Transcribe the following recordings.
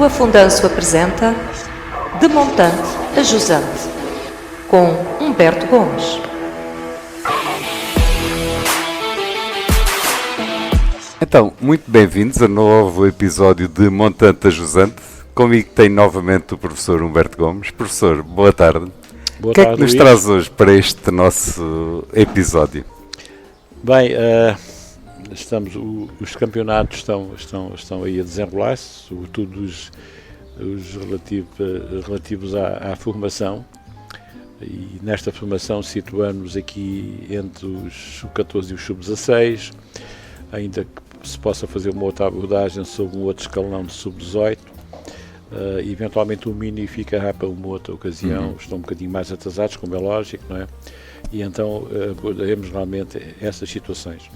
O Afundanço apresenta De Montante a Jusante, com Humberto Gomes. Então, muito bem-vindos a novo episódio de Montante a Jusante. Comigo tem novamente o professor Humberto Gomes. Professor, boa tarde. Boa O que é tarde, que nos Luís. traz hoje para este nosso episódio? Bem, os campeonatos estão aí a desenrolar-se, sobretudo os relativos à formação, e nesta formação situamos aqui entre os sub-14 e os sub-16, ainda que se possa fazer uma outra abordagem sobre um outro escalão de sub-18, eventualmente o mini ficará para uma outra ocasião, estão um bocadinho mais atrasados, como é lógico, não é? E então abordaremos realmente essas situações.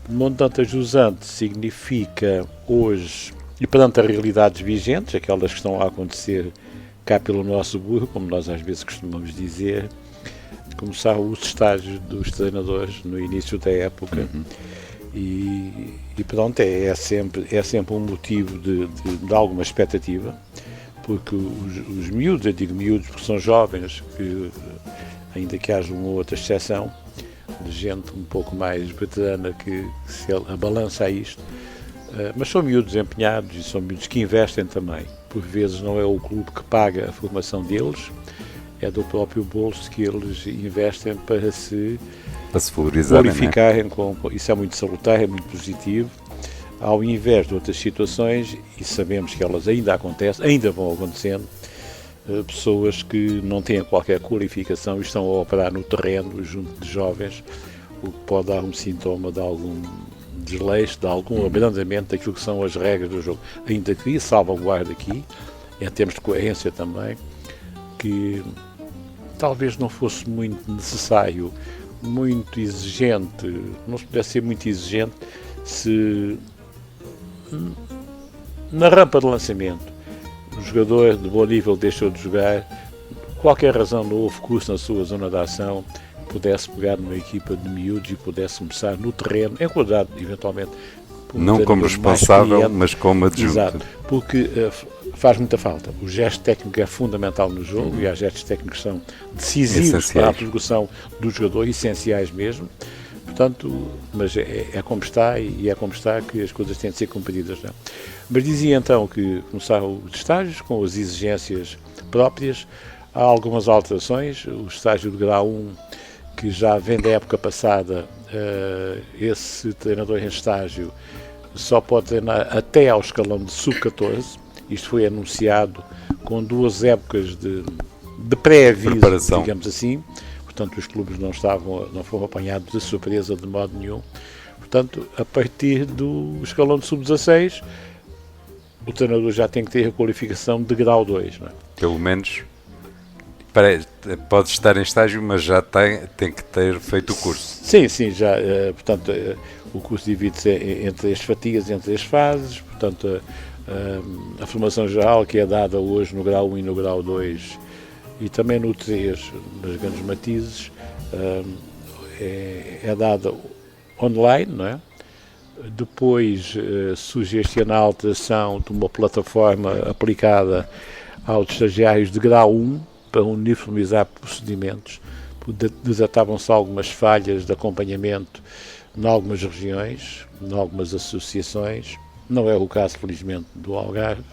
Montante a jusante significa hoje, e perante as realidades vigentes, aquelas que estão a acontecer cá pelo nosso burro, como nós às vezes costumamos dizer, começar os estágios dos treinadores no início da época. E pronto, é sempre um motivo de alguma expectativa, porque os miúdos, eu digo miúdos porque são jovens, que ainda que haja uma outra exceção, de gente um pouco mais veterana que se abalança a isto, mas são miúdos empenhados e são miúdos que investem também. Por vezes não é o clube que paga a formação deles, é do próprio bolso que eles investem para se valorizarem, qualificarem. Isso é muito salutar, é muito positivo, ao invés de outras situações, e sabemos que elas ainda acontecem, ainda vão acontecendo, pessoas que não têm qualquer qualificação e estão a operar no terreno junto de jovens, o que pode dar um sintoma de algum desleixo, de algum abrandamento daquilo que são as regras do jogo. Ainda que salvaguarda aqui, em termos de coerência também, que talvez não fosse muito necessário, muito exigente, não se pudesse ser muito exigente, se na rampa de lançamento o jogador de bom nível deixou de jogar, qualquer razão, não houve curso na sua zona de ação, pudesse pegar numa equipa de miúdos e pudesse começar no terreno, enquadrado eventualmente por não como responsável, mas como adjunto. Exato, porque faz muita falta. O gesto técnico é fundamental no jogo e há gestos técnicos que são decisivos para a progressão do jogador, essenciais mesmo. Portanto, mas é como está, e é como está que as coisas têm de ser cumpridas. Não? Mas dizia então que começaram os estágios com as exigências próprias. Há algumas alterações. O estágio de grau 1, que já vem da época passada, esse treinador em estágio só pode treinar até ao escalão de sub-14. Isto foi anunciado com 2 épocas de pré-aviso, digamos assim. Portanto, os clubes não foram apanhados de surpresa de modo nenhum. Portanto, a partir do escalão de sub-16, o treinador já tem que ter a qualificação de grau 2. Não é? Pelo menos pode estar em estágio, mas já tem que ter feito o curso. Sim, já. Portanto, o curso divide-se em 3 fatias, em 3 fases. Portanto, a formação geral, que é dada hoje no grau 1 e no grau 2, e também no 3, nas grandes matizes, é dada online, não é? Depois surge este ano a alteração de uma plataforma aplicada aos estagiários de grau 1 para uniformizar procedimentos. Desatavam-se algumas falhas de acompanhamento em algumas regiões, em algumas associações. Não é o caso, felizmente, do Algarve.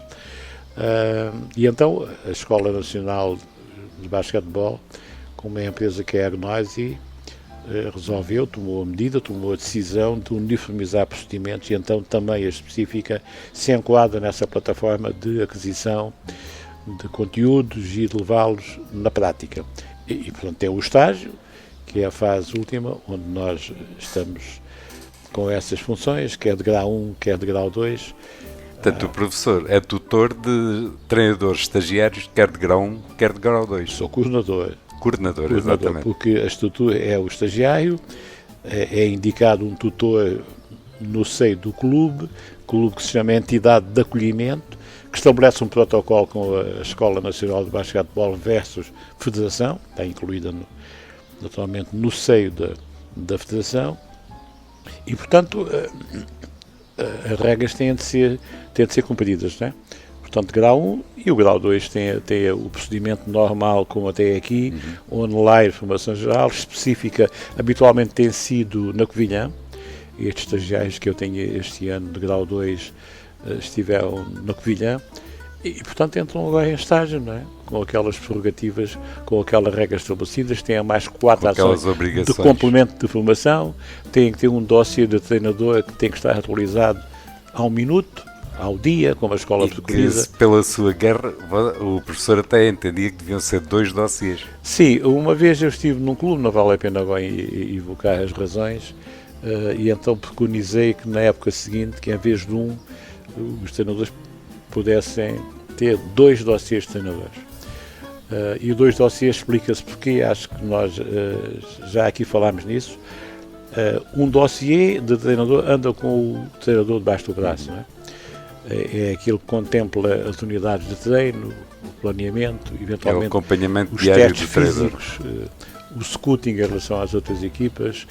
E então a Escola Nacional de Basquetebol, como é a empresa que é a Agnosi, tomou a decisão de uniformizar procedimentos, e então também a específica se enquadra nessa plataforma de aquisição de conteúdos e de levá-los na prática. E portanto é o estágio, que é a fase última, onde nós estamos com essas funções, quer de grau 1, quer de grau 2. Portanto, o professor é tutor de treinadores estagiários, quer de grau 1, quer de grau 2. Sou coordenador, Exatamente. porque a estrutura é o estagiário, é indicado um tutor no seio do clube que se chama Entidade de Acolhimento, que estabelece um protocolo com a Escola Nacional de Basquetebol versus Federação, está incluída naturalmente no seio da Federação, e portanto as regras têm de ser cumpridas, não é? Portanto, grau 1 e o grau 2 tem o procedimento normal, como até aqui, online, formação geral, específica, habitualmente tem sido na Covilhã. Estes estagiários que eu tenho este ano de grau 2 estiveram na Covilhã e, portanto, entram agora em estágio, não é? Com aquelas prerrogativas, com aquelas regras estabelecidas, têm mais 4 ações de complemento de formação, têm que ter um dossiê de treinador que tem que estar atualizado ao minuto, ao dia, como a escola preconiza. Pela sua guerra, o professor até entendia que deviam ser 2 dossiês. Sim, uma vez eu estive num clube, não vale a pena agora evocar as razões, e então preconizei que na época seguinte, que em vez de os treinadores pudessem ter 2 dossiês de treinadores. E o 2 dossiês explica-se porque, acho que nós já aqui falámos nisso. Um dossiê de treinador anda com o treinador debaixo do braço, não é? É aquilo que contempla as unidades de treino, o planeamento, eventualmente o acompanhamento os diário testes do treinador. físicos, o scouting em relação às outras equipas,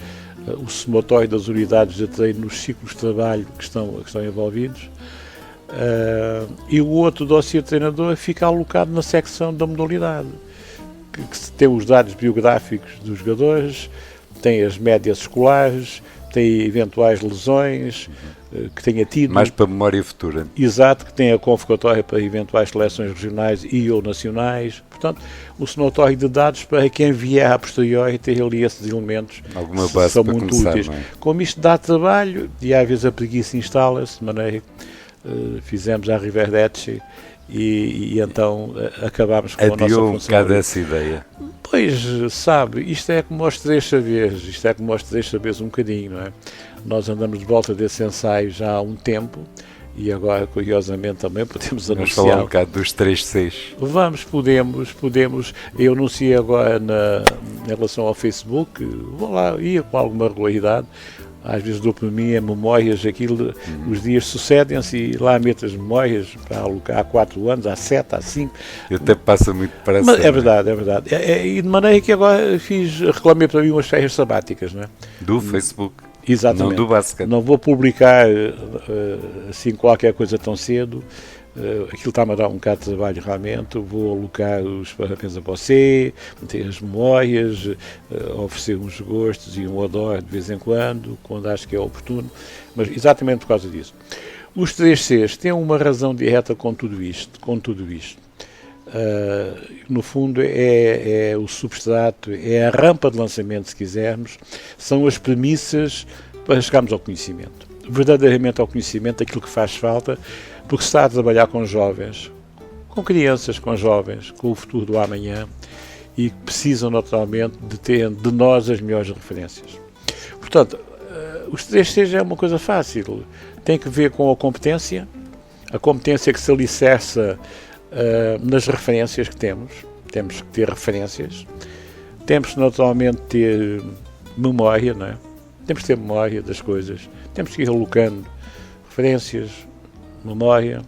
o somatório das unidades de treino nos ciclos de trabalho que estão envolvidos. E o outro dossiê de treinador fica alocado na secção da modalidade, que tem os dados biográficos dos jogadores, tem as médias escolares, tem eventuais lesões que tenha tido. Mais para a memória futura. Exato, que tem a convocatória para eventuais seleções regionais e ou nacionais. Portanto, o somatório de dados para quem vier a posteriori ter ali esses elementos. Alguma base são para muito começar, úteis. não é? Como isto dá trabalho, e às vezes a preguiça instala-se, de maneira fizemos a Riverdeci e então acabámos com a nossa função. Um bocado essa ideia. Pois, sabe, isto é como aos 3 saberes, um bocadinho, não é? Nós andamos de volta desse ensaio já há um tempo e agora, curiosamente, também podemos Vamos anunciar. falar um bocado dos 3 Cs. Podemos. Eu anunciei agora em relação ao Facebook, vou lá, ia com alguma regularidade. Às vezes dou para mim memórias, os dias sucedem-se e lá meto as memórias para alocar há 4 anos, há 7, há 5. Eu até passa muito para Mas é verdade. E de maneira que agora reclamei para mim umas férias sabáticas, não é? Do Facebook. Exatamente. Não do Basket. Não vou publicar assim qualquer coisa tão cedo. Aquilo está-me a dar um bocado de trabalho realmente. Vou alocar os parabéns a você, ter as memórias, oferecer uns gostos e um odor de vez em quando acho que é oportuno, mas exatamente por causa disso. Os 3 Cs têm uma razão direta com tudo isto. No fundo é o substrato, é a rampa de lançamento, se quisermos, são as premissas para chegarmos ao conhecimento. Verdadeiramente ao conhecimento, aquilo que faz falta, porque se está a trabalhar com jovens, com crianças, com jovens, com o futuro do amanhã e que precisam naturalmente de ter de nós as melhores referências. Portanto, os 3 Cs é uma coisa fácil, tem que ver com a competência que se alicerça nas referências que temos que ter referências, temos que naturalmente ter memória, não é? Temos que ter memória das coisas, temos que ir alocando referências, memória,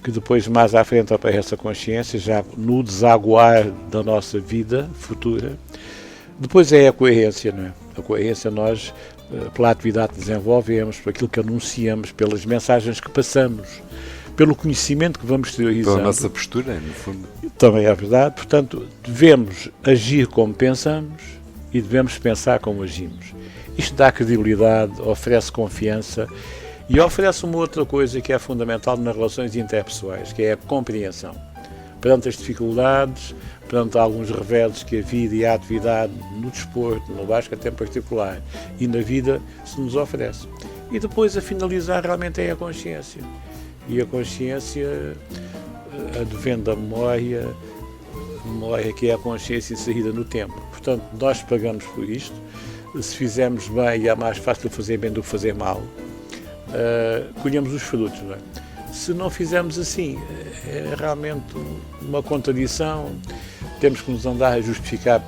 que depois mais à frente aparece a consciência, já no desaguar da nossa vida futura. Depois é a coerência, não é? A coerência nós, pela atividade que desenvolvemos, por aquilo que anunciamos, pelas mensagens que passamos, pelo conhecimento que vamos teorizando. Pela nossa postura, no fundo. Também é verdade. Portanto, devemos agir como pensamos e devemos pensar como agimos. Isto dá credibilidade, oferece confiança e oferece uma outra coisa que é fundamental nas relações interpessoais, que é a compreensão. Perante as dificuldades, perante alguns reveses que a vida e a atividade no desporto, no basquete em particular, e na vida se nos oferece. E depois, a finalizar, realmente é a consciência. E a consciência advém da memória que é a consciência inserida no tempo. Portanto, nós pagamos por isto. Se fizermos bem, é mais fácil fazer bem do que fazer mal. Colhemos os frutos, não é? Se não fizermos assim, é realmente uma contradição. Temos que nos andar a justificar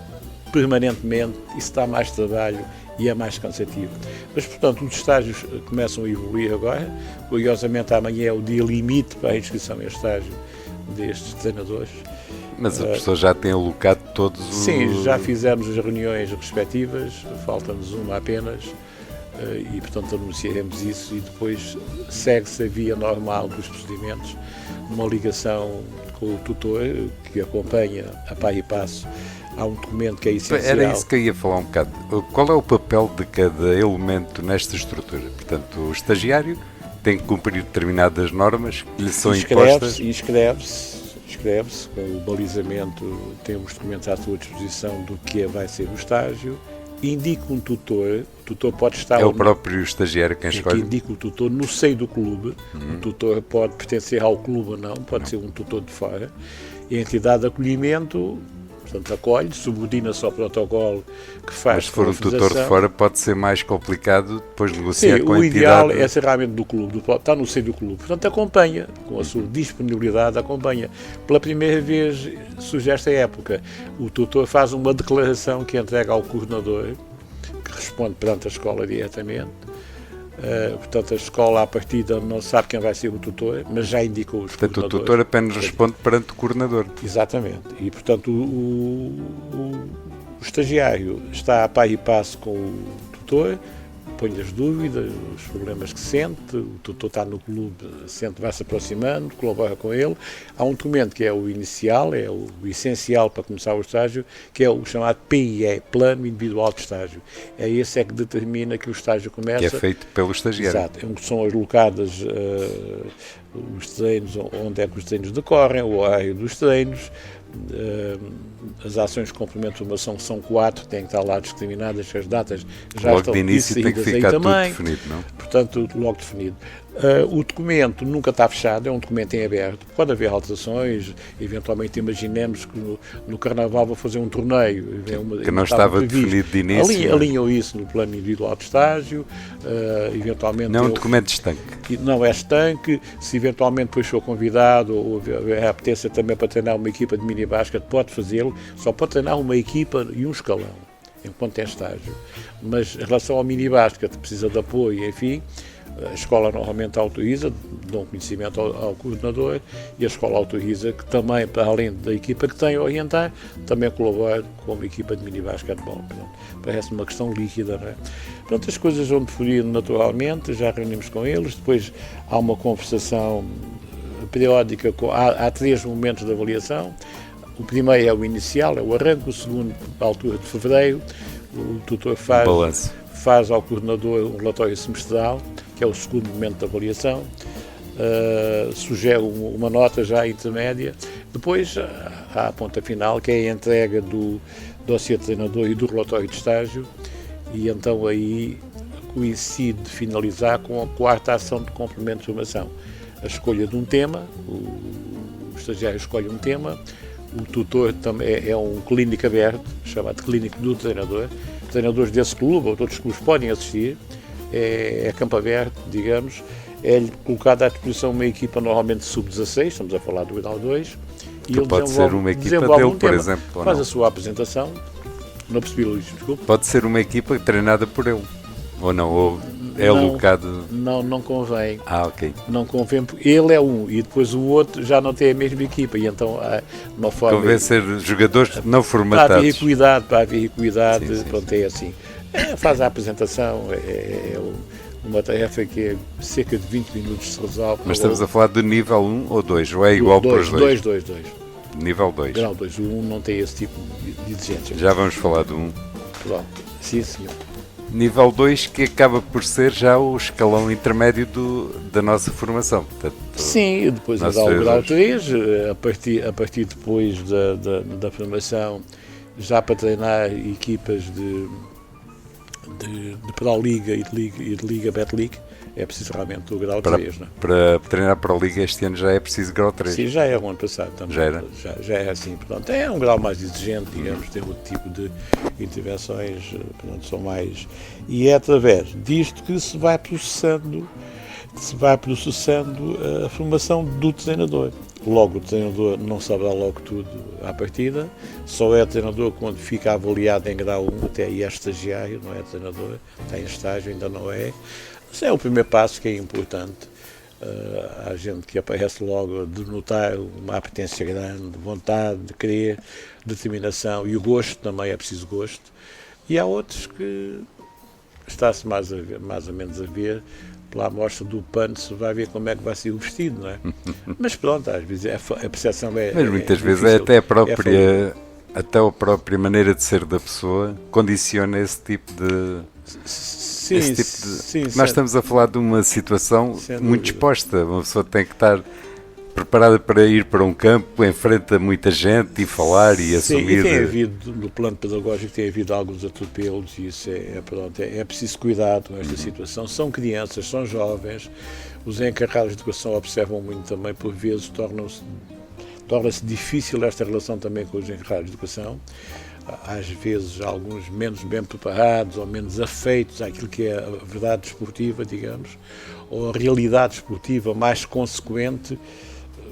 permanentemente. Isso dá mais trabalho e é mais cansativo. Mas, portanto, os estágios começam a evoluir agora. Curiosamente, amanhã é o dia limite para a inscrição em estágio destes treinadores. Mas a pessoa já tem alocado todos os... Sim, já fizemos as reuniões respectivas, falta-nos uma apenas. e portanto anunciaremos isso e depois segue-se a via normal dos procedimentos, numa ligação com o tutor que acompanha a par e passo. Há um documento que é essencial. Era isso que eu ia falar um bocado. Qual é o papel de cada elemento nesta estrutura? Portanto, o estagiário tem que cumprir determinadas normas que lhe são impostas. Inscreve-se com o balizamento, tem os documentos à sua disposição do que vai ser o estágio, indica um tutor, o tutor pode estar... É o próprio estagiário quem escolhe? Que indica o tutor no seio do clube, o tutor pode pertencer ao clube ou não, pode ser um tutor de fora, e a entidade de acolhimento... Portanto, acolhe, subordina-se ao protocolo que faz. Mas se for um tutor de fora pode ser mais complicado depois negociar com a entidade. O ideal é ser realmente do clube, está no seio do clube. Portanto, acompanha, com a sua disponibilidade, acompanha. Pela primeira vez, surge esta época, o tutor faz uma declaração que entrega ao coordenador, que responde perante a escola diretamente. Portanto, a escola à partida não sabe quem vai ser o tutor, mas já indicou os coordenadores. Portanto, o tutor apenas responde perante o coordenador. Exatamente. E, portanto, o estagiário está a par e passo com o tutor, põe as dúvidas, os problemas que sente, o tutor está no clube, vai-se aproximando, colabora com ele. Há um documento que é o inicial, é o essencial para começar o estágio, que é o chamado PIE, Plano Individual de Estágio. É esse que determina que o estágio começa... Que é feito pelo estagiário. Exato. São alocadas os treinos, onde é que os treinos decorrem, o horário dos treinos, as ações de complemento de formação, que são 4, têm que estar lá discriminadas, as datas já logo estão de início tem que ficar tudo definido, não? Portanto, logo definido. O documento nunca está fechado, é um documento em aberto, pode haver alterações, eventualmente imaginemos que no Carnaval vou fazer um torneio. Que não estava definido de início. Alinham isso no plano individual de estágio, eventualmente... Não é um documento de estanque. Não é estanque, se eventualmente depois for convidado ou a apetência também para treinar uma equipa de mini-basket, pode fazê-lo, só pode treinar uma equipa e um escalão, enquanto é estágio. Mas em relação ao mini-basket, precisa de apoio, enfim... A escola normalmente autoriza, dão conhecimento ao coordenador e a escola autoriza que também, para além da equipa que tem a orientar, também colabora com uma equipa de mini-basquetebol. Parece uma questão líquida, não é? Portanto, as coisas vão fluir naturalmente, já reunimos com eles, depois há uma conversação periódica, há 3 momentos de avaliação. O primeiro é o inicial, é o arranque, o segundo, à altura de fevereiro, o tutor faz ao coordenador um relatório semestral, que é o segundo momento da avaliação, sugere uma nota já intermédia. Depois há a ponta final, que é a entrega do dossiê de treinador e do relatório de estágio, e então aí coincide finalizar com a 4ª ação de complemento de formação. A escolha de um tema, o estagiário escolhe um tema, o tutor também é um clínico aberto, chamado clínico do treinador. Treinadores desse clube ou de outros clubes podem assistir, é campo aberto, digamos, é-lhe colocada à disposição uma equipa normalmente sub-16, estamos a falar do grau 2, e ele pode ser uma equipa dele, por exemplo, faz a sua apresentação, não percebi, Luís, desculpe. Pode ser uma equipa treinada por ele, ou não, ou é alocado... Não convém. Ok. Não convém, porque ele é um e depois o outro já não tem a mesma equipa, e então há uma forma... Convém ser jogadores não formatados. Para haver equidade, sim, pronto, é assim. Faz a apresentação, é uma tarefa que é cerca de 20 minutos se resolve. Mas estamos a falar de nível 1 ou 2, ou é igual para os dois? 2. Nível 2. Grau 2, o 1 não tem esse tipo de exigência. Já vamos falar do 1. Pronto, sim senhor. Nível 2 que acaba por ser já o escalão intermédio da nossa formação. Portanto, sim, depois há o grau 3, a partir depois da formação, já para treinar equipas de Pro Liga e de Liga Bet-League, é preciso realmente o grau 3. Não é? Para treinar para a Liga este ano já é preciso grau 3. Sim, já é o ano passado também. Já era? Já é assim, portanto, é um grau mais exigente, digamos, tem outro tipo de intervenções, portanto, são mais... E é através disto que se vai processando a formação do treinador. Logo, o treinador não saberá logo tudo à partida, só é treinador quando fica avaliado em grau 1, até aí é estagiário, não é treinador, está em estágio, ainda não é. Esse é o primeiro passo que é importante. Há gente que aparece logo de notar uma apetência grande, vontade de querer, determinação, e o gosto também, é preciso gosto. E há outros que está-se mais ou menos a ver, pela amostra do pano, se vai ver como é que vai ser o vestido, não é? Mas pronto, às vezes a percepção é. Mas muitas vezes difícil, até a própria maneira de ser da pessoa condiciona esse tipo de. Sim, Nós estamos a falar de uma situação muito exposta. Uma pessoa tem que estar preparada para ir para um campo, enfrenta muita gente e falar e assumir. E tem havido, no plano pedagógico, tem havido alguns atropelos e isso é preciso cuidado com esta situação. São crianças, são jovens, os encarregados de educação observam muito também, por vezes torna-se difícil esta relação também com os encarregados de educação. Às vezes alguns menos bem preparados ou menos afeitos àquilo que é a verdade desportiva, digamos, ou a realidade desportiva mais consequente,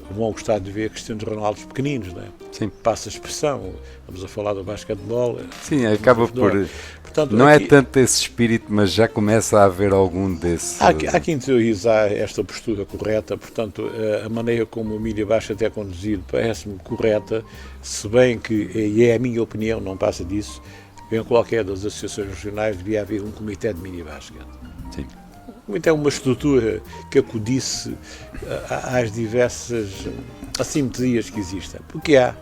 vão gostar de ver Cristiano Ronaldo pequeninos, não é? Sim. Passa a expressão, estamos a falar do basquetebol. Sim, acaba por... Portanto, não é tanto esse espírito, mas já começa a haver algum desse... Há que interiorizar esta postura correta, portanto, a maneira como o Emílio Basquete é conduzido parece-me correta, se bem que, e é a minha opinião, não passa disso, em qualquer das associações regionais devia haver um comitê de mini-basquete. Sim. É uma estrutura que acudisse às diversas assimetrias que existem. Porque há,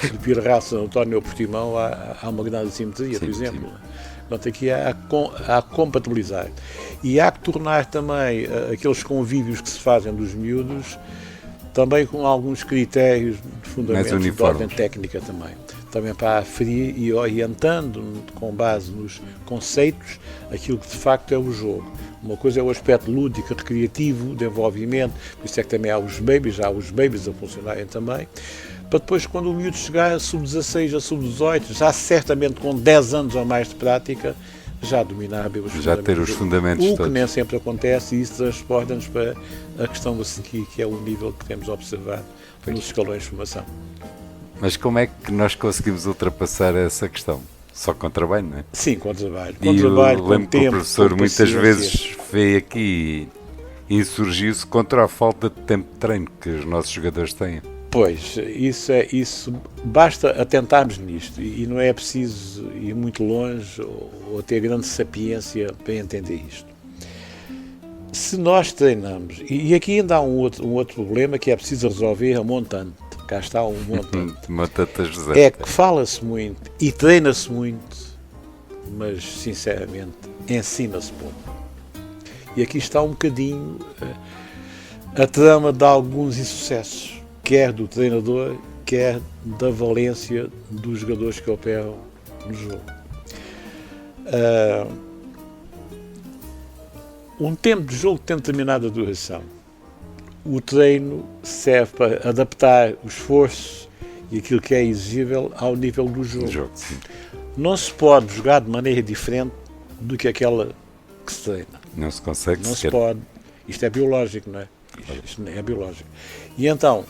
de Pirraça, António Portimão, há uma grande assimetria, por exemplo. Sim. Portanto, aqui há a compatibilizar. E há que tornar também aqueles convívios que se fazem dos miúdos também com alguns critérios de fundamento de ordem técnica também para aferir e orientando com base nos conceitos aquilo que de facto é o jogo. Uma coisa é o aspecto lúdico, recreativo, de envolvimento, por isso é que também há os babies a funcionarem também, para depois, quando o miúdo chegar a sub-16, a sub-18, já certamente com 10 anos ou mais de prática, já dominar bem os fundamentos. Já ter os fundamentos todos. O que nem sempre acontece, e isso transporta-nos para a questão a seguir, que é o nível que temos observado nos escalões de formação. Mas como é que nós conseguimos ultrapassar essa questão? Só com trabalho, não é? Sim, com trabalho. Eu lembro que o professor muitas vezes veio aqui e insurgiu-se contra a falta de tempo de treino que os nossos jogadores têm. Pois, isso basta atentarmos nisto e não é preciso ir muito longe ou ter grande sapiência para entender isto. Se nós treinamos, e aqui ainda há um outro problema que é preciso resolver a montante. Cá está um montante. É que fala-se muito e treina-se muito, mas sinceramente ensina-se pouco. E aqui está um bocadinho a trama de alguns insucessos, quer do treinador, quer da valência dos jogadores que operam no jogo. Um tempo de jogo tem determinada duração. O treino serve para adaptar o esforço e aquilo que é exigível ao nível do jogo. Não se pode jogar de maneira diferente do que aquela que se treina. Não se consegue. Não se pode. Isto é biológico, não é? Isto é biológico. E então,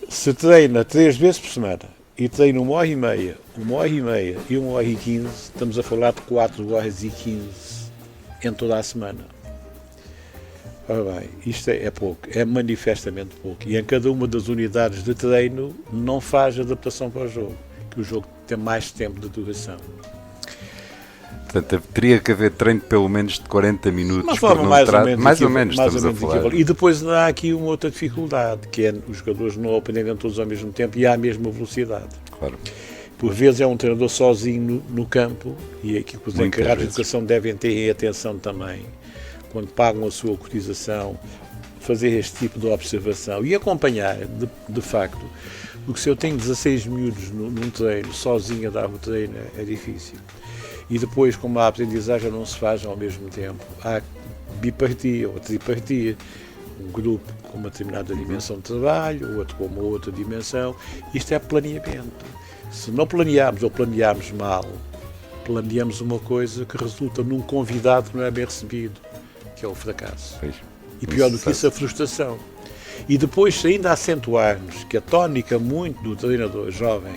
se treina 3 vezes por semana e treina 1h30, 1h30 e 1h15, estamos a falar de 4h15 em toda a semana. Ora bem, isto é pouco, é manifestamente pouco. E em cada uma das unidades de treino não faz adaptação para o jogo, que o jogo tem mais tempo de duração. Portanto, teria que haver treino pelo menos de 40 minutos. Uma forma mais ou menos estamos a falar. E depois há aqui uma outra dificuldade, que é os jogadores não aprenderem todos ao mesmo tempo e à mesma velocidade. Claro. Por vezes é um treinador sozinho no campo, e aqui os encarregados de educação devem ter atenção também, quando pagam a sua cotização, fazer este tipo de observação e acompanhar, de facto, porque se eu tenho 16 miúdos num treino, sozinho a dar o treino, é difícil. E depois, como a aprendizagem não se faz ao mesmo tempo, há bipartia ou tripartia, um grupo com uma determinada dimensão de trabalho, outro com uma outra dimensão. Isto é planeamento. Se não planearmos ou planearmos mal, planeamos uma coisa que resulta num convidado que não é bem recebido, que é o fracasso. E pior do que isso, a frustração. E depois, se ainda acentuarmos que a tónica muito do treinador jovem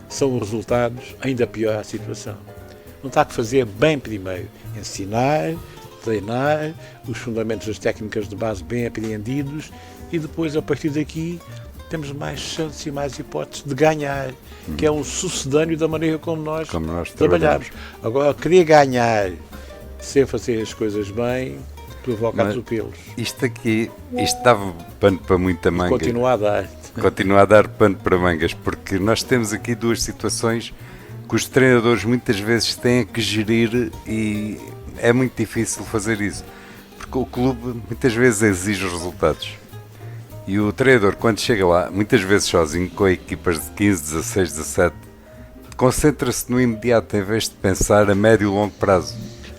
são os resultados, ainda pior a situação. Não está a fazer bem primeiro, ensinar, treinar, os fundamentos das técnicas de base bem apreendidos e depois, a partir daqui, temos mais chances e mais hipóteses de ganhar, que é um sucedâneo da maneira como nós trabalhamos. Agora, querer ganhar sem fazer as coisas bem, provoca atropelos. Isto dava pano para muita manga. Continua a dar. Continua a dar pano para mangas, porque nós temos aqui duas situações que os treinadores muitas vezes têm que gerir e é muito difícil fazer isso, porque o clube muitas vezes exige os resultados e o treinador, quando chega lá, muitas vezes sozinho, com equipas de 15, 16, 17, concentra-se no imediato em vez de pensar a médio e longo prazo.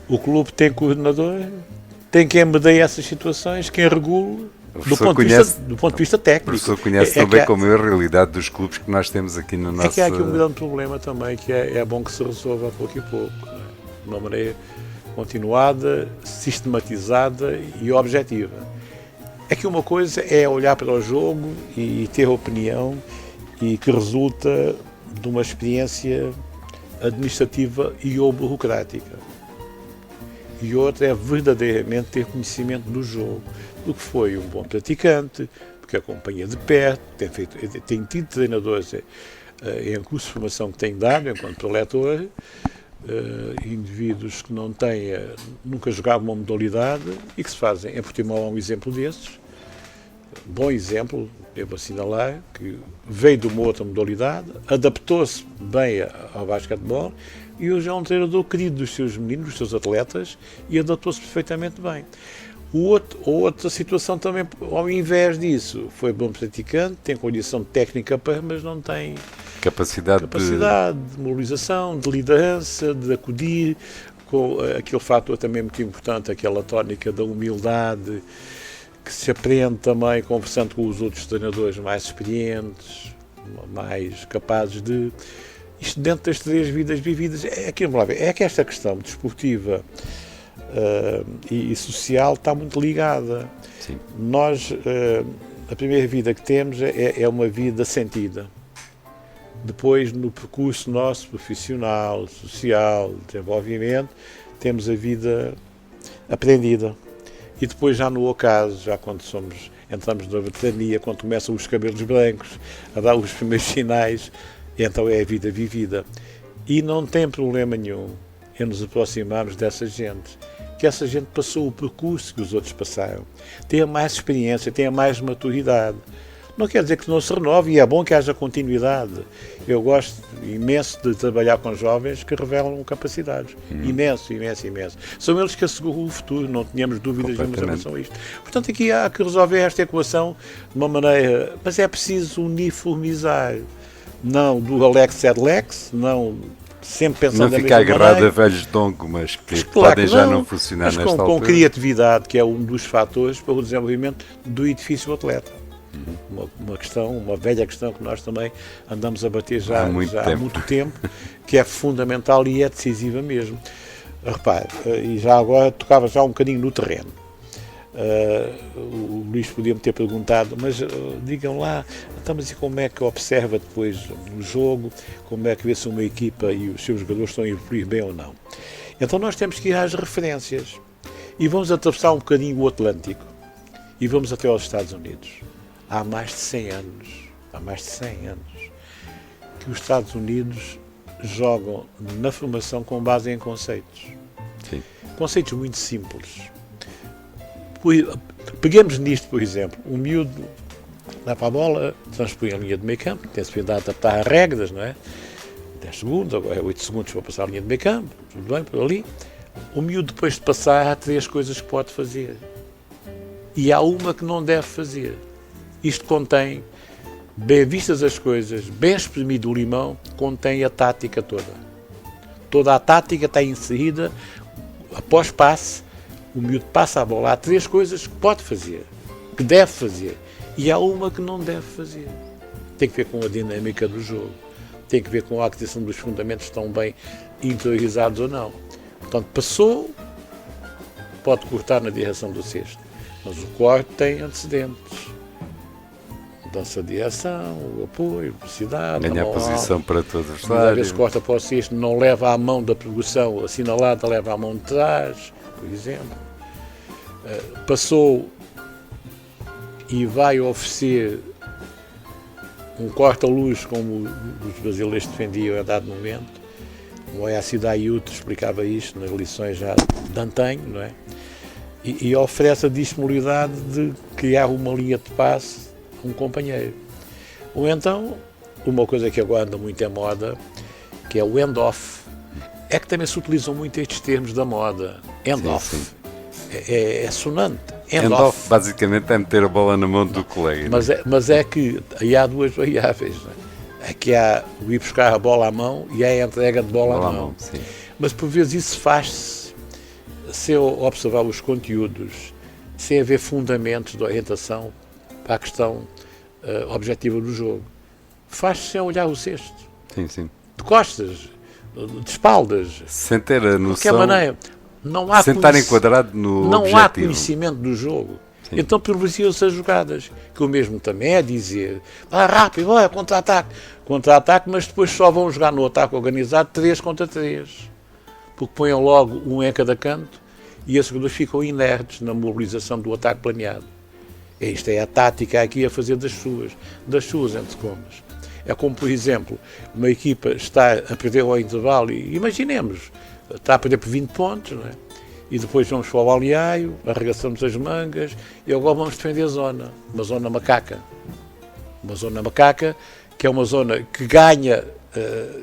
O clube tem coordenador, tem quem medeie essas situações, quem regule do ponto de vista técnico. O professor conhece também como eu a realidade dos clubes que nós temos aqui no nosso... É que há aqui um grande problema também, que é bom que se resolva a pouco e pouco, de uma maneira continuada, sistematizada e objetiva. É que uma coisa é olhar para o jogo e ter opinião e que resulta de uma experiência administrativa e ou burocrática. E outra é verdadeiramente ter conhecimento do jogo, do que foi um bom praticante, porque acompanha de perto, tem tido treinadores em curso de formação que têm dado enquanto preletor, indivíduos que não têm, nunca jogavam uma modalidade e que se fazem. Em Portimão há um exemplo desses, bom exemplo, devo assinalar, que veio de uma outra modalidade, adaptou-se bem ao basquetebol e hoje é um treinador querido dos seus meninos, dos seus atletas, e adaptou-se perfeitamente bem. Outra situação também, ao invés disso, foi bom praticante, tem condição técnica, mas não tem capacidade de mobilização, de liderança, de acudir, com aquele fator também muito importante, aquela tónica da humildade, que se aprende também conversando com os outros treinadores mais experientes, mais capazes de... Isto dentro das 3 vidas vividas, é que esta questão desportiva e social está muito ligada. Sim. Nós, a primeira vida que temos é uma vida sentida. Depois, no percurso nosso profissional, social, de desenvolvimento, temos a vida aprendida. E depois, já no ocaso, já quando entramos na veterania, quando começam os cabelos brancos a dar os primeiros sinais, então é a vida vivida. E não tem problema nenhum em nos aproximarmos dessa gente, que essa gente passou o percurso que os outros passaram, tenha mais experiência, tenha mais maturidade. Não quer dizer que não se renove, e é bom que haja continuidade. Eu gosto imenso de trabalhar com jovens que revelam capacidades. Imenso. São eles que asseguram o futuro, não tínhamos dúvidas nenhuma em relação a isto. Portanto, aqui há que resolver esta equação de uma maneira... Mas é preciso uniformizar. Não do Alex Edlex, não sempre pensando não ficar agarrado a velhos dongmas que podem já não funcionar nesta altura. Com criatividade, que é um dos fatores para o desenvolvimento do edifício atleta. Uma velha questão que nós também andamos a bater já há muito tempo, que é fundamental e é decisiva mesmo. Repare, e já agora tocava já um bocadinho no terreno. O Luís podia-me ter perguntado, mas digam lá, então, mas e como é que observa depois no jogo, como é que vê se uma equipa e os seus jogadores estão a evoluir bem ou não? Então nós temos que ir às referências e vamos atravessar um bocadinho o Atlântico e vamos até aos Estados Unidos. Há mais de 100 anos que os Estados Unidos jogam na formação com base em conceitos. Sim. Conceitos muito simples. Peguemos nisto, por exemplo, um miúdo dá para a bola, transpõe a linha de meio campo, tem-se vindo a adaptar às regras, não é? 10 segundos, agora é 8 segundos para passar a linha de meio campo, tudo bem, por ali. O miúdo, depois de passar, há 3 coisas que pode fazer. E há uma que não deve fazer. Isto contém, bem vistas as coisas, bem espremido o limão, contém a tática toda. Toda a tática está inserida, após passe, o miúdo passa a bola. Há 3 coisas que pode fazer, que deve fazer, e há uma que não deve fazer. Tem que ver com a dinâmica do jogo, tem que ver com a aquisição dos fundamentos, estão bem interiorizados ou não. Portanto, passou, pode cortar na direção do cesto, mas o corte tem antecedentes. Mudança de direção, o apoio, a velocidade, ganha a posição para todos os lados. Às vezes corta para o cesto, não leva a mão da progressão assinalada, leva a mão de trás, por exemplo. Passou e vai oferecer um corta-luz, como os brasileiros defendiam a dado momento. O Oyaci Daiuto explicava isto nas lições já de antanho, não é? E oferece a disponibilidade de criar uma linha de passe a um companheiro. Ou então, uma coisa que agora anda muito em moda, que é o end-off. É que também se utilizam muito estes termos da moda. End-off. É sonante. End-off basicamente é meter a bola na mão do colega. Mas é que aí há duas variáveis. Não é? Aqui há o ir buscar a bola à mão e há a entrega de bola à mão. Sim. Mas por vezes isso faz-se sem observar os conteúdos, sem haver fundamentos de orientação para a questão objetiva do jogo. Faz-se sem olhar o cesto. Sim. De costas, de espaldas. Sem ter a noção. De qualquer maneira, não há sem estar enquadrado no não objetivo. há conhecimento do jogo. Sim. Então privilegiam-se as jogadas, que o mesmo também é dizer, rápido, contra-ataque. Contra-ataque, mas depois só vão jogar no ataque organizado 3 contra 3. Porque põem logo um em cada canto e esses jogadores ficam inertes na mobilização do ataque planeado. Esta é a tática aqui a fazer das suas entre comas. É como, por exemplo, uma equipa está a perder ao intervalo e imaginemos, está a perder por 20 pontos, não é? E depois vamos para o balneário, arregaçamos as mangas e agora vamos defender a zona, uma zona macaca. Uma zona macaca que é uma zona que ganha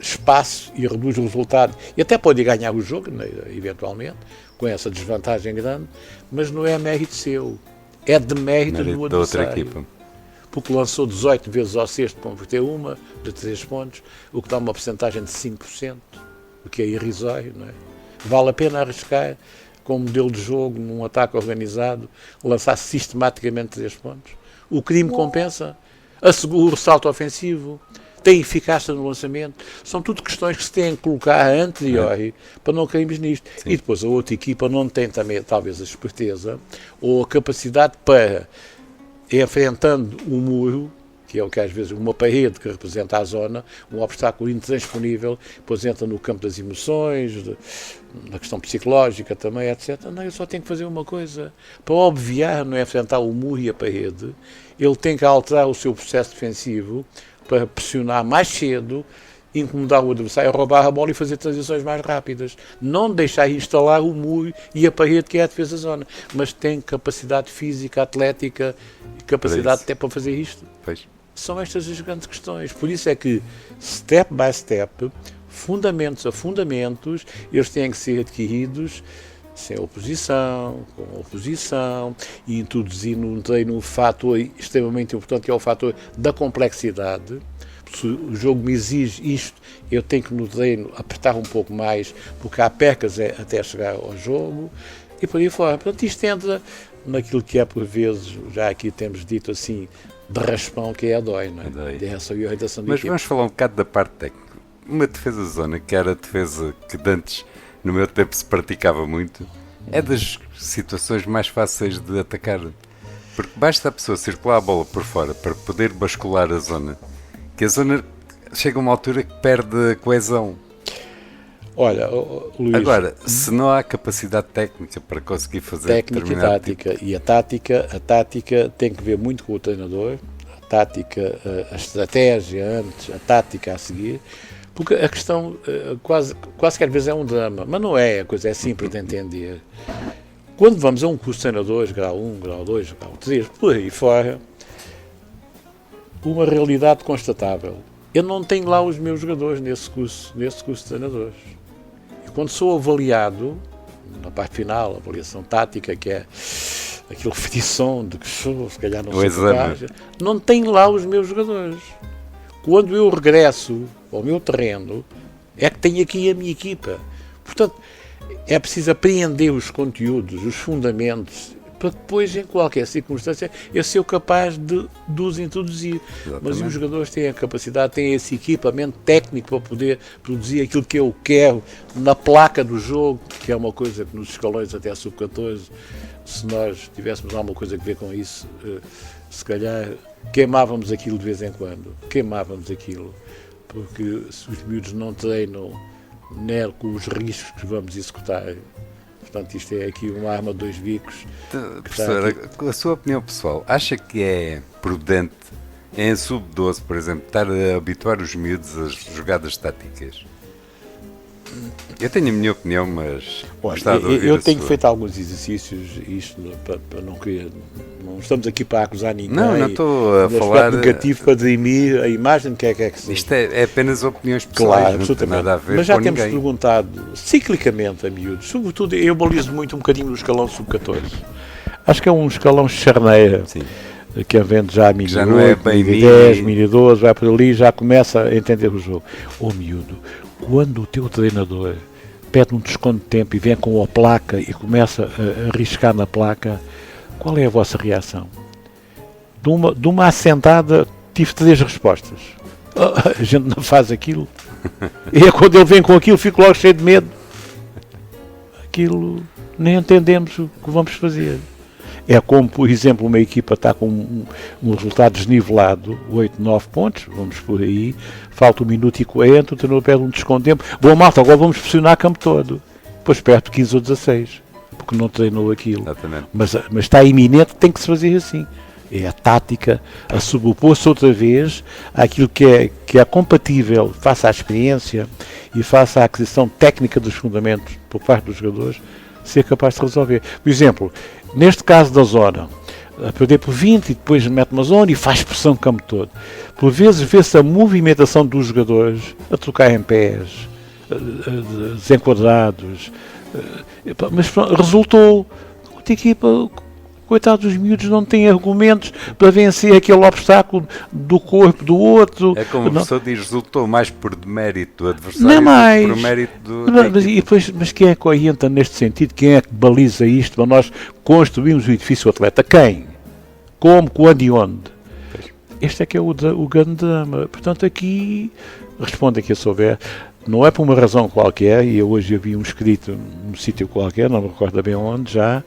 espaço e reduz o resultado e até pode ganhar o jogo, né, eventualmente, com essa desvantagem grande, mas não é mérito seu, é de mérito do adversário. Outra equipa. Porque lançou 18 vezes ao cesto para converter uma de 3 pontos, o que dá uma porcentagem de 5%, o que é irrisório, não é? Vale a pena arriscar com um modelo de jogo, num ataque organizado, lançar sistematicamente 3 pontos. O crime compensa, assegura o salto ofensivo, tem eficácia no lançamento. São tudo questões que se têm que colocar a anteriori para não cairmos nisto. Sim. E depois a outra equipa não tem também, talvez, a esperteza ou a capacidade para, enfrentando o muro, que é o que às vezes uma parede que representa a zona, um obstáculo intransponível, depois entra no campo das emoções, na questão psicológica também, etc. Não, eu só tenho que fazer uma coisa. Para obviar, não é enfrentar o muro e a parede, ele tem que alterar o seu processo defensivo para pressionar mais cedo, incomodar o adversário, roubar a bola e fazer transições mais rápidas. Não deixar instalar o muro e a parede, que é a defesa zona. Mas tem capacidade física, atlética, capacidade até para fazer isto. Pois. São estas as grandes questões. Por isso é que, step by step, fundamentos a fundamentos, eles têm que ser adquiridos sem oposição, com oposição, e introduzir num treino um fator extremamente importante, que é o fator da complexidade. Se o jogo me exige isto, eu tenho que no treino apertar um pouco mais, porque há percas até chegar ao jogo, e por aí fora. Portanto, isto entra naquilo que é, por vezes, já aqui temos dito assim, de raspão, que é a DOI, não é? Dessa orientação de Mas equipe. vamos falar um bocado da parte técnica. Uma defesa zona, que era a defesa que antes, no meu tempo, se praticava muito, é das situações mais fáceis de atacar. Porque basta a pessoa circular a bola por fora para poder bascular a zona, que a zona chega a uma altura que perde a coesão. Olha, Luís, agora, se não há capacidade técnica para conseguir fazer técnica e tática, tipo... e a tática tem que ver muito com o treinador, a tática, a estratégia antes, a tática a seguir, porque a questão quase que às vezes é um drama, mas não é, a coisa é simples de entender. Quando vamos a um curso de treinadores, grau 1, grau 2, grau 3, por aí fora, uma realidade constatável. Eu não tenho lá os meus jogadores nesse curso de treinadores. E quando sou avaliado, na parte final, a avaliação tática, que é aquele frisson de que sou, se calhar não sou capaz, não tenho lá os meus jogadores. Quando eu regresso ao meu terreno, é que tenho aqui a minha equipa. Portanto, é preciso apreender os conteúdos, os fundamentos, para depois, em qualquer circunstância, eu ser capaz de os introduzir. Exatamente. Mas os jogadores têm a capacidade, têm esse equipamento técnico para poder produzir aquilo que eu quero na placa do jogo, que é uma coisa que nos escalões até sub-14, se nós tivéssemos alguma coisa a ver com isso, se calhar queimávamos aquilo de vez em quando. Queimávamos aquilo. Porque se os miúdos não treinam nem com os riscos que vamos executar. Portanto, isto é aqui uma arma de dois bicos. Professor, a sua opinião pessoal, acha que é prudente, em sub-12, por exemplo, estar a habituar os miúdos às jogadas táticas? Eu tenho a minha opinião, mas Olha, gostava de ouvir eu a tenho sua. feito alguns exercícios, isto para não querer, não estamos aqui para acusar ninguém. Não estou a no falar. aspecto negativo para dirimir a imagem de quem é que seja. Isto é apenas opiniões pessoais, Claro, não tem absolutamente. nada a ver Mas já com temos ninguém. perguntado ciclicamente a miúdos, sobretudo eu balizo muito um bocadinho do escalão sub-14. Acho que é um escalão charneira, Sim. que havendo já mini já não é 8, bem mini mini. 10, mini 12, vai por ali, já começa a entender o jogo. Ô miúdo, quando o teu treinador pede um desconto de tempo e vem com a placa e começa a riscar na placa, qual é a vossa reação? De uma assentada tive 3 respostas. A gente não faz aquilo. E é quando ele vem com aquilo, fico logo cheio de medo. Aquilo, nem entendemos o que vamos fazer. É como, por exemplo, uma equipa está com um resultado desnivelado, 8, 9 pontos, vamos por aí, falta 1 minuto e 40, o treinador pede um desconto de tempo. Boa malta, agora vamos pressionar o campo todo. Depois perto de 15 ou 16, porque não treinou aquilo. Exatamente. Mas está iminente, tem que se fazer assim. É a tática a sobrepor-se outra vez àquilo que é compatível face à experiência e face à aquisição técnica dos fundamentos por parte dos jogadores, ser capaz de resolver. Por exemplo, neste caso da zona, a perder por 20 e depois mete uma zona e faz pressão no campo todo. Por vezes vê-se a movimentação dos jogadores a trocar em pés, desenquadrados, mas resultou. A equipa, coitados dos miúdos, não têm argumentos para vencer aquele obstáculo do corpo do outro. É como a pessoa diz, resultou mais por demérito do adversário não é mais. do que por mérito do... Mas quem é que orienta neste sentido? Quem é que baliza isto para nós construirmos o edifício atleta? Quem? Como? Quando e onde? Este é que é o grande drama. Portanto, aqui, responde aqui a souber, não é por uma razão qualquer, e eu hoje vi um escrito num sítio qualquer, não me recordo bem onde já,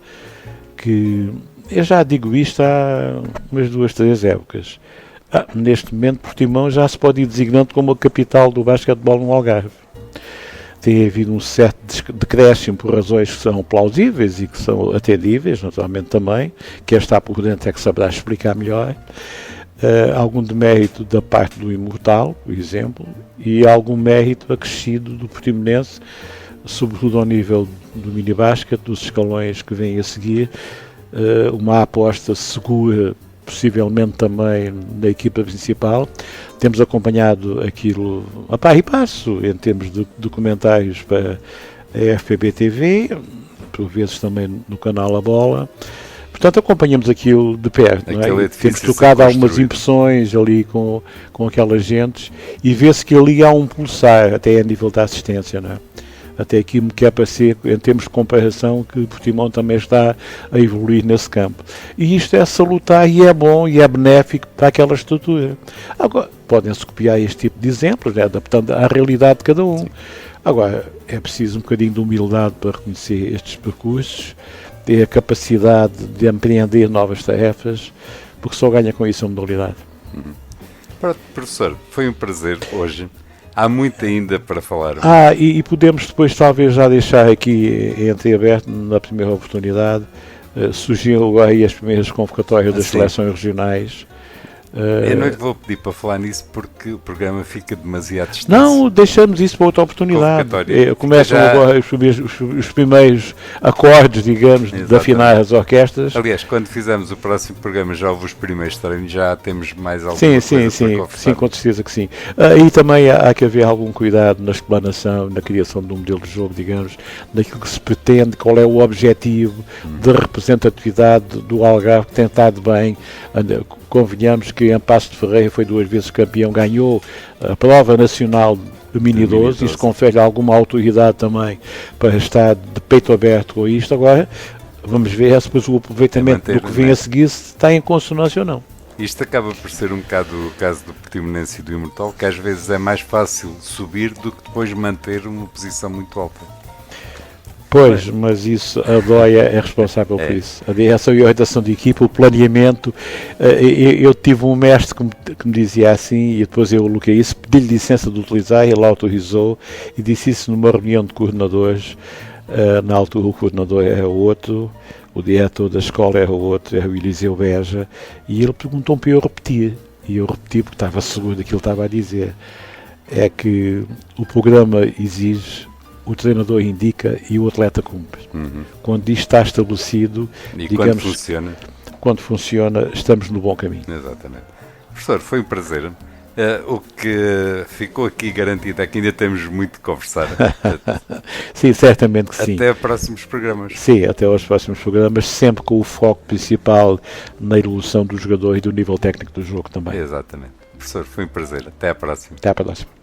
que eu já digo isto há umas 2, 3 épocas. Neste momento, Portimão já se pode ir designando como a capital do basquetebol no Algarve. Tem havido um certo decréscimo por razões que são plausíveis e que são atendíveis, naturalmente também. Quem está por dentro é que saberá explicar melhor. Algum demérito da parte do Imortal, por exemplo, e algum mérito acrescido do Portimonense, sobretudo ao nível do minibasket, dos escalões que vêm a seguir, uma aposta segura, possivelmente também na equipa principal. Temos acompanhado aquilo a par e passo, em termos de documentários para a FPB TV, por vezes também no canal A Bola. Portanto, acompanhamos aquilo de perto, não é? Temos trocado algumas impressões ali com aquelas gentes e vê-se que ali há um pulsar, até a nível da assistência, não é? Até aqui me quer parecer, em termos de comparação, que Portimão também está a evoluir nesse campo. E isto é salutar e é bom e é benéfico para aquela estrutura. Agora, podem-se copiar este tipo de exemplos, né, adaptando à realidade de cada um. Agora, é preciso um bocadinho de humildade para reconhecer estes percursos, ter a capacidade de empreender novas tarefas, porque só ganha com isso a modalidade. Pronto, professor, foi um prazer hoje. Há muito ainda para falar. E podemos depois talvez já deixar aqui entreaberto na primeira oportunidade, surgiram aí as primeiras convocatórias das seleções regionais. Eu não lhe vou pedir para falar nisso porque o programa fica demasiado distante. Não, deixamos isso para outra oportunidade. Começam agora os primeiros acordes, digamos, de afinar as orquestras. Aliás, quando fizermos o próximo programa, já houve os primeiros treinos, já temos mais alguma coisa para conversar. Sim, com certeza que sim. Aí também há que haver algum cuidado na explanação, na criação de um modelo de jogo, digamos, daquilo que se pretende, qual é o objetivo de representatividade do Algarve, que tem estado bem. Convenhamos que em Paços de Ferreira foi 2 vezes campeão, ganhou a prova nacional do Mini 12, isso confere alguma autoridade também para estar de peito aberto com isto. Agora, vamos ver se depois o aproveitamento do que vem a seguir se está em consonância ou não. Isto acaba por ser um bocado o caso do Portimonense e do Imortal, que às vezes é mais fácil subir do que depois manter uma posição muito alta. Pois, mas isso, a DOIA é responsável por isso. A direção e a orientação de equipa, o planeamento. Eu tive um mestre que me dizia assim, e depois eu coloquei isso, pedi-lhe licença de utilizar, ele autorizou, e disse isso numa reunião de coordenadores. Na altura o coordenador era outro, o diretor da escola era outro, era o Eliseu Beja, e ele perguntou-me para eu repetir. E eu repeti porque estava seguro daquilo que estava a dizer. É que o programa exige o treinador indica e o atleta cumpre. Quando isto está estabelecido, E digamos, quando funciona? quando funciona, estamos no bom caminho. Exatamente. Professor, foi um prazer. O que ficou aqui garantido é que ainda temos muito de conversar. Sim, certamente que sim. Até próximos programas. Sim, até aos próximos programas, sempre com o foco principal na evolução do jogador e do nível técnico do jogo também. Exatamente. Professor, foi um prazer. Até à próxima. Até à próxima.